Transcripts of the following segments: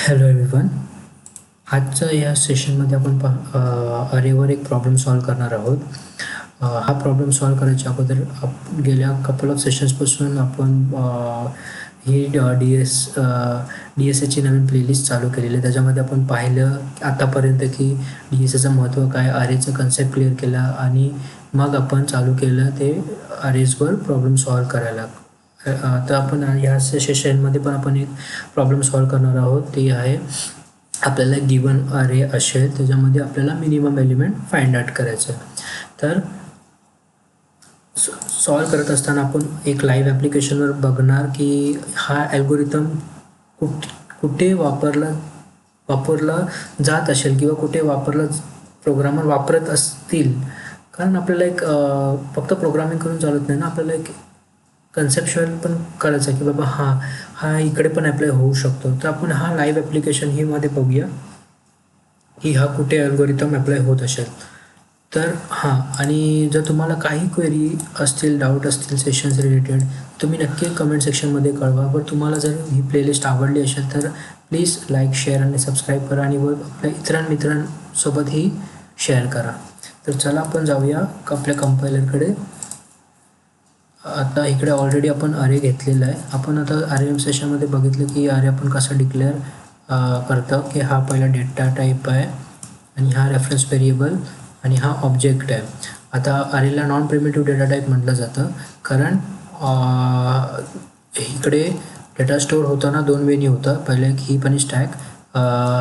Hello everyone. आजच्या या सेशनमध्ये आपण अरेवर एक प्रॉब्लेम सॉल्व करणार आहोत. हा प्रॉब्लेम सॉल्व करायच्या अगोदर गेल्या कपल ऑफ सेशन्सपासून आपण ही डी एस एची नवीन प्लेलिस्ट चालू केलेली आहे. त्याच्यामध्ये आपण पाहिलं आतापर्यंत की डी एस एचं महत्त्व काय, अरेचं कन्सेप्ट क्लिअर केला आणि मग आपण चालू केलं ते अरेजवर प्रॉब्लेम सॉल्व करायला. तर आपण ह्या सेशनमध्ये पण आपण एक प्रॉब्लेम सॉल्व करणार आहोत. ते आहे आपल्याला गिवन अरे असेल त्याच्यामध्ये आपल्याला मिनिमम एलिमेंट फाइंड आउट करायचं. तर सॉल्व करत असताना आपण एक लाईव्ह ॲप्लिकेशनवर बघणार की हा ॲल्गोरिथम कुठे वापरला जात असेल किंवा कुठे प्रोग्रामर वापरत असतील. कारण आपल्याला एक फक्त प्रोग्रामिंग करून चालत नाही ना, आपल्याला एक कन्सेप्च्युअल पण करायचं की बाबा हा इकडे पण अप्लाय होऊ शकतो. तर आपण हा लाईव्ह ॲप्लिकेशन ही मध्ये बघूया की हा कुठे अल्गोरिथम अप्लाय होत असेल. तर आणि जर तुम्हाला काही क्वेरी असतील, डाऊट असतील सेशन्स रिलेटेड, तुम्ही नक्की कमेंट सेक्शनमध्ये कळवा. पण तुम्हाला जर ही प्लेलिस्ट आवडली असेल तर प्लीज लाईक, शेअर आणि सबस्क्राईब करा आणि आपल्या मित्रांसोबतही शेअर करा. तर चला आपण जाऊया आपल्या कंपायलरकडे. आता इकडे ऑलरेडी आपण अरे घेतलेला आहे. आपण आता अरे सेशनमध्ये बघितलं की अरे आपण कसं डिक्लेअर करतो की हा पहिला डेटा टाईप आहे आणि हा रेफरन्स व्हेरिएबल आणि हा ऑब्जेक्ट आहे. आता अरेला नॉन प्रिमिटिव्ह डेटा टाईप म्हटलं जातं कारण इकडे डेटा स्टोअर होताना दोन वेनी होतं. पहिले एक हीप आणि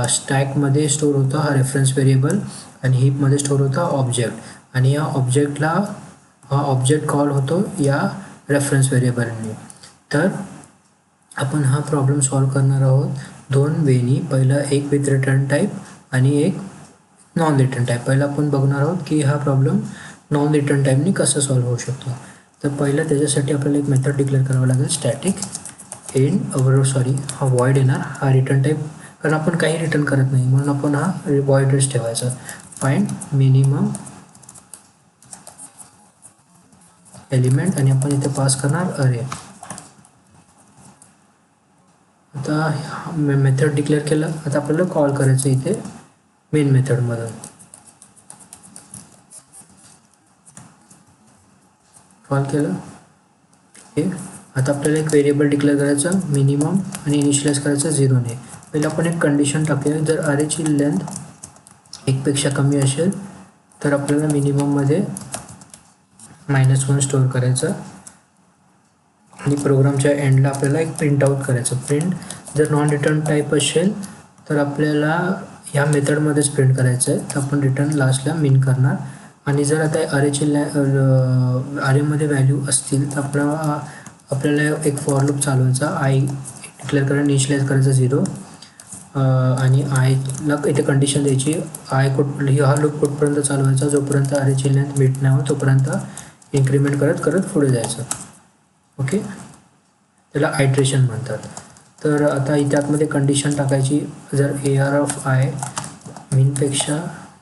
स्टॅकमध्ये स्टोअर होता हा रेफरन्स व्हेरिएबल आणि हीपमध्ये स्टोअर होता ऑब्जेक्ट आणि या ऑब्जेक्टला हा ऑब्जेक्ट कॉल होतो या रेफरन्स व्हेरिएबलने. तर आपण हा प्रॉब्लेम सॉल्व करणार आहोत दोन वेनी. पहिलं एक विथ रिटर्न टाईप आणि एक नॉन रिटर्न टाईप. पहिलं आपण बघणार आहोत की हा प्रॉब्लेम नॉन रिटर्न टाईपनी कसं सॉल्व होऊ शकतो. तर पहिलं त्याच्यासाठी आपल्याला एक मेथड डिक्लेअर करावं लागेल, स्टॅटिक हा वॉइड येणार, हा रिटर्न टाईप कारण आपण काही रिटर्न करत नाही म्हणून आपण हा वॉइडच ठेवायचा. फाइंड मिनिमम एलिमेंट आणि आपण इथे पास करणार अरे. आता मेथड डिक्लेअर केलं. आता आपल्याला कॉल करायचं इथे मेन मेथडमधून. कॉल केलं. ओके. आता आपल्याला एक व्हेरिएबल डिक्लेअर करायचं मिनिमम आणि इनिशियलाइज करायचं 0ने. पहिलं आपण एक कंडिशन टाकूया, जर अरेची लेंथ 1पेक्षा कमी असेल तर आपल्याला मिनिमममध्ये -1 स्टोअर करायचं आणि प्रोग्रामच्या एंडला आपल्याला एक प्रिंट आऊट करायचं. प्रिंट जर नॉन रिटर्न टाईप असेल तर आपल्याला ह्या मेथडमध्येच प्रिंट करायचं आहे. तर आपण रिटर्न लास्टला मिन करणार. आणि जर आता अरेमध्ये व्हॅल्यू असतील तर आपल्याला एक फॉर लूप चालवायचा. आय डिक्लेअर करा, इनिशियलाइज करायचं 0 आणि आयला इथे कंडिशन द्यायची. हा लूप कुठपर्यंत चालवायचा, जोपर्यंत अरेची लेंथ मीट नाही होत तोपर्यंत इन्क्रीमेंट करत पुढे जायचं. ओके. त्याला आयट्रेशन म्हणतात. तर आता इथे आतमध्ये कंडिशन टाकायची, जर AR(i) मिनपेक्षा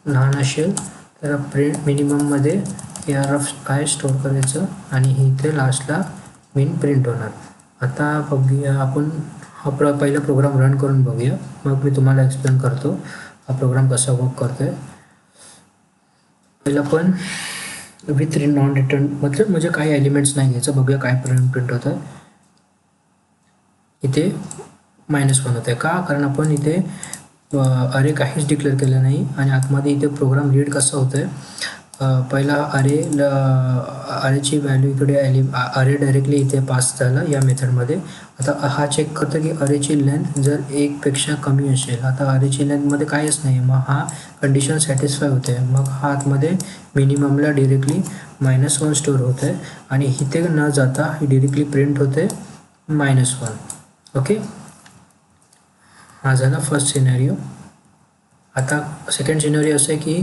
लहान असेल तर प्रिंट मिनिमममध्ये AR(i) स्टोअर करायचं आणि इथे लास्टला मिन प्रिंट होणार. आता बघूया आपण हा पहिला प्रोग्राम रन करून बघूया, मग मी तुम्हाला एक्सप्लेन करतो हा प्रोग्राम कसा वर्क करतोय. पहिला पण विथ नॉन रिटर्न म्हणजे काही एलिमेंट्स नाही घ्यायचं. बघूया काय प्रिंट होतं. इथे -1 होत आहे का, कारण आपण इथे अरे काहीच डिक्लेअर केलं नाही. आणि आतमध्ये इथे प्रोग्राम रीड कसं होतं आहे, पहिला अरेची व्हॅल्यू इकडे अरे डायरेक्टली इथे पास झालं या मेथडमध्ये. आता हा चेक करतो की अरेची लेंथ जर 1पेक्षा कमी असेल. आता अरेची लेंथमध्ये काहीच नाही, मग हा कंडिशन सॅटिस्फाय होते. मग हा आतमध्ये मिनिममला डिरेक्टली -1 स्टोअर होत आहे आणि इथे न जाता ही डिरेक्टली प्रिंट होते -1. ओके. हा झाला फर्स्ट सिनेरिओ. आता सेकंड सिनेरिओ असं आहे की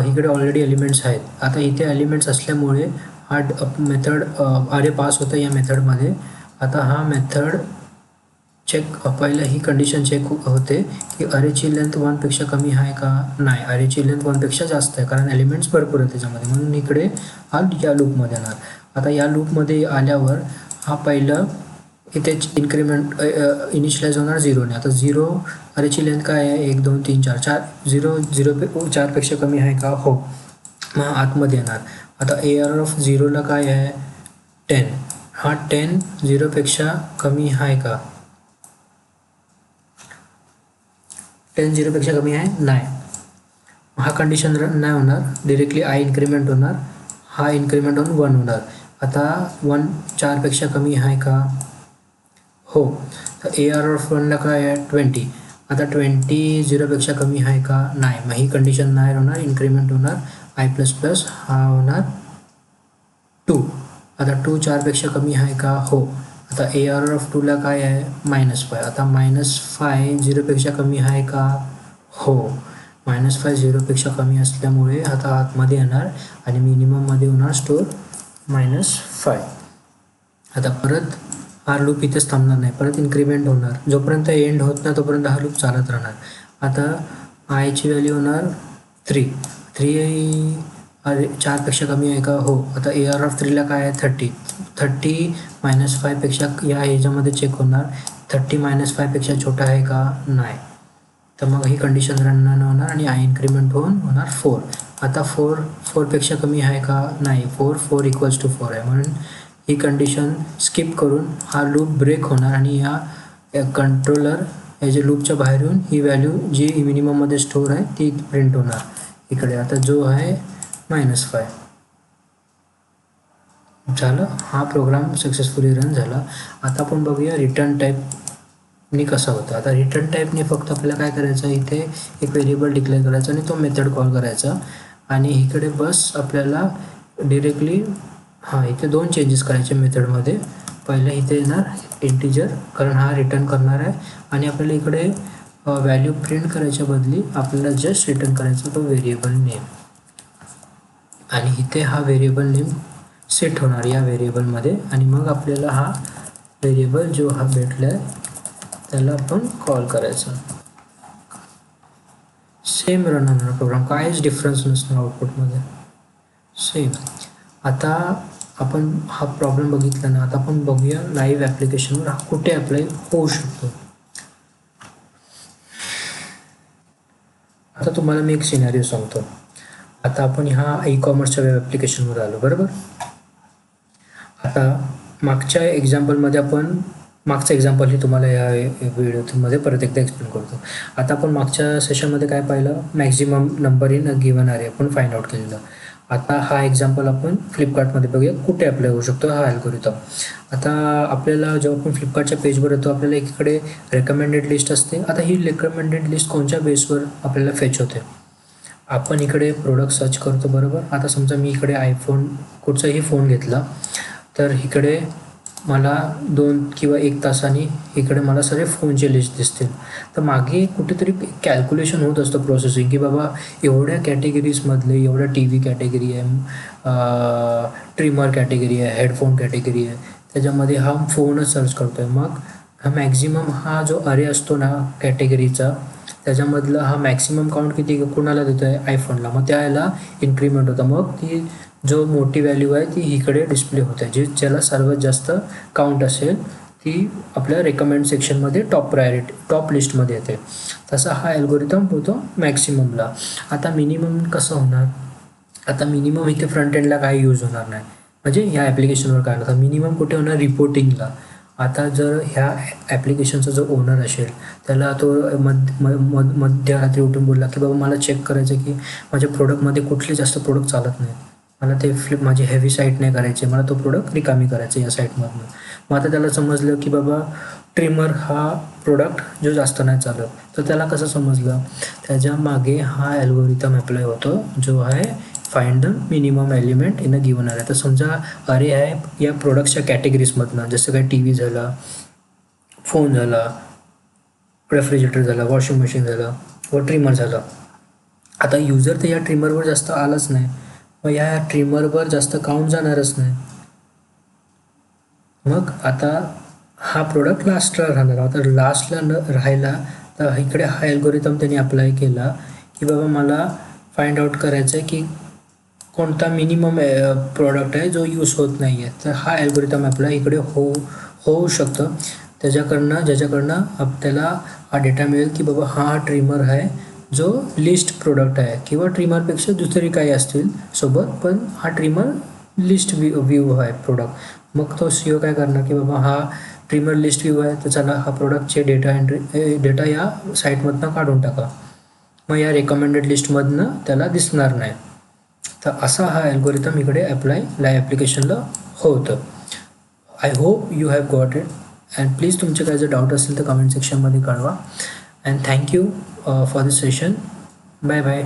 इकडे ऑलरेडी एलिमेंट्स आहेत. आता इथे एलिमेंट्स असल्यामुळे हा मेथड अरे पास होतं या मेथडमध्ये. आता हा मेथड चेक पहिलं ही कंडिशन चेक होते की अरेची लेंथ 1पेक्षा कमी आहे का, नाही, अरेची लेंथ 1पेक्षा जास्त आहे कारण एलिमेंट्स भरपूर आहे त्याच्यामध्ये, म्हणून इकडे हा या लूपमध्ये येणार. आता या लूपमध्ये आल्यावर हा पहिलं इथेच इन्क्रीमेंट इनिशियलाइज होणार 0ने. आता 0 अरेची लेंथ काय आहे 1 2 3 4 4 0 0 4पेक्षा कमी आहे का हो. मग आतमध्ये येणार. आता AR ऑफ 0ला काय आहे 10. हा 10 0पेक्षा कमी आहे का 10 0पेक्षा कमी आहे नाही. हा कंडिशन नाही होणार. डिरेक्टली आय इन्क्रीमेंट होणार. हा इन्क्रीमेंट होऊन 1 होणार. आता 1 4पेक्षा कमी आहे का हो. तर AR ऑफ 1ला काय आहे 20. आता 20 0पेक्षा कमी आहे का नाही. मग ही कंडिशन नाही होणार. इन्क्रीमेंट होणार आय प्लस प्लस. हा होणार 2. आता 2 4पेक्षा कमी आहे का हो. आता AR ऑफ 2ला काय आहे -5. आता -5 0पेक्षा कमी आहे का हो. -5 0पेक्षा कमी असल्यामुळे आता आतमध्ये येणार आणि मिनिमममध्ये होणार स्टोर -5. आता परत हा लूप इथेच थांबणार नाही. परत इन्क्रीमेंट होणार. जोपर्यंत एंड होत नाही तोपर्यंत हा लूप चालत राहणार. आता आयची व्हॅल्यू होणार 3. 4पेक्षा कमी आहे का हो. आता AR ऑफ 3ला काय आहे 30. 30 -5पेक्षा या ह्याच्यामध्ये चेक होणार. 30 -5पेक्षा छोटा आहे का नाही. तर मग ही कंडिशन रन होणार आणि आय इन्क्रीमेंट होऊन होणार 4. आता 4पेक्षा कमी आहे का नाही. 4 इक्वल्स टू 4 आहे म्हणून ही कंडिशन स्किप करून हा लूप ब्रेक होणार आणि या कंट्रोलर याच्या लूपच्या बाहेर येऊन ही व्हॅल्यू जी मिनिमममध्ये स्टोअर आहे ती प्रिंट होणार इकडे. आता जो आहे -5 झालं. हा प्रोग्राम सक्सेसफुली रन झाला. आता आपण बघूया रिटर्न टाईपनी कसा होता. आता रिटर्न टाईपने फक्त आपल्याला काय करायचं इथे एक व्हेरिएबल डिक्लेअर करायचा आणि तो मेथड कॉल करायचा आणि इकडे बस आपल्याला डिरेक्टली इथे 2 चेंजेस करायचे मेथडमध्ये. पहिलं इथे येणार इंटिजर कारण हा रिटर्न करणार आहे आणि आपल्याला इकडे व्हॅल्यू प्रिंट करायच्या बदली आपल्याला जस्ट रिटर्न करायचा तो व्हेरिएबल नेम आणि इथे हा व्हेरिएबल नेम सेट होणार या व्हेरिएबलमध्ये आणि मग आपल्याला हा व्हेरिएबल जो हा भेटला आहे त्याला आपण कॉल करायचा. सेम रन होणार प्रोग्राम. काहीच डिफरन्स नसणार आउटपुटमध्ये सेम. आता आपण हा प्रॉब्लेम बघितला ना. आता आपण बघूया लाईव्ह ॲप्लिकेशनवर हा कुठे अप्लाय होऊ शकतो. आता तुम्हाला मी एक सिनॅरिओ सांगतो. आता आपण ह्या ई-कॉमर्सच्या वेब ॲप्लिकेशनवर आलो बरोबर. आता मागच्या एक्झाम्पलमध्ये आपण मागचं एक्झाम्पल तुम्हाला या व्हिडिओमध्ये परत एकदा एक्सप्लेन करतो. आता आपण मागच्या सेशनमध्ये काय पाहिलं maximum number in a given अरे आपण फाइंड आउट केलेलं. आता हा एक्झाम्पल आपण फ्लिपकार्टमध्ये बघूया कुठे अप्लाय होऊ शकतो हा अल्गोरिथम. आता आपल्याला जेव्हा आपण फ्लिपकार्टच्या पेजवर येतो आपल्याला एकीकडे रेकमेंडेड लिस्ट असते. आता ही रेकमेंडेड लिस्ट कोणत्या बेसवर आपल्याला फेच होते. आपण इकडे प्रोडक्ट सर्च करतो बरोबर. आता समजा मी इकडे आयफोन कुठचाही फोन घेतला तर इकडे मला 2 किंवा 1 तासांनी इकडे मला सगळे फोनचे लिस्ट दिसतील. तर मागे कुठेतरी कॅल्क्युलेशन होत असतं प्रोसेसिंग की बाबा एवढ्या कॅटेगरीजमधले एवढ्या TV कॅटेगरी आहे, ट्रिमर कॅटेगरी आहे, हेडफोन कॅटेगरी आहे, त्याच्यामध्ये हा फोनच सर्च करतो आहे. मग हा मॅक्झिमम हा जो अरे असतो ना कॅटेगरीचा त्याच्यामधला हा मॅक्सिमम काउंट किती कुणाला देतो आहे आयफोनला. मग त्याला इन्क्रीमेंट होतं. मग ती जो मोठी व्हॅल्यू आहे ती इकडे डिस्प्ले होते. ज्याला सर्वात जास्त काउंट असेल ती आपल्या रेकमेंड सेक्शनमध्ये टॉप लिस्टमध्ये येते. तसा हा अल्गोरिथम होतो मॅक्सिममला. आता मिनिमम कसं होणार. आता मिनिमम इथे फ्रंट एंडला काही यूज होणार नाही म्हणजे ह्या ॲप्लिकेशनवर काय होतं मिनिमम कुठे होणार रिपोर्टिंगला. आता जर ह्या ॲप्लिकेशनचा जो ओनर असेल त्याला तो मध्यरात्री उठून बोलला की बाबा मला चेक करायचं की माझ्या प्रोडक्टमध्ये कुठले जास्त प्रोडक्ट चालत नाहीत. मला ते माझी हेवी साईट नाही करायची. मला तो प्रोडक्ट रिकामी करायचा या साईटमधनं. मग आता त्याला समजलं की बाबा ट्रिमर हा प्रोडक्ट जो जास्त नाही चालत. तर त्याला कसं समजलं त्याच्या मागे हा अल्गोरिथम अप्लाय होतो जो आहे find the minimum element in a given अरे. तर समजा अरे आहे या प्रोडक्टच्या कॅटेगरीजमधनं जसं काही TV झाला, फोन झाला, रेफ्रिजरेटर झाला, वॉशिंग मशीन झालं व ट्रिमर झालं. आता युजर तर या ट्रिमरवर जास्त आलाच नाही. मग या ट्रिमरवर जास्त काउंट जाणारच नाही. मग आता हा प्रोडक्ट लास्टला राहणार. आता लास्टला न राहायला तर इकडे हा अल्गोरिथम त्यांनी अप्लाय केला की बाबा मला फाइंड आउट करायचं आहे की कोणता मिनिमम प्रोडक्ट आहे जो यूज होत नाही आहे. तर हा अल्गोरिथम अप्लाय इकडे होऊ शकतं ज्याच्याकडनं आपल्याला हा डेटा मिळेल की बाबा हा ट्रिमर आहे जो लिस्ट प्रोडक्ट आहे, किंवा ट्रिमरपेक्षा दुसरी काही असतील सोबत, पण हा ट्रिमर लिस्ट व्ह्यू आहे प्रोडक्ट. मग तो CEO काय करणार की बाबा हा ट्रिमर लिस्ट व्ह्यू आहे, तर चला हा प्रोडक्टचे डेटा या साईटमधनं काढून टाका. मग या रेकमेंडेड लिस्टमधनं त्याला दिसणार नाही. तर असा हा अल्गोरिथम इकडे लाईव्ह ॲप्लिकेशनला होतं. I hope you have got it. And please तुमचे काही जर डाऊट असेल तर कमेंट सेक्शनमध्ये कळवा. And thank you for this session. Bye bye.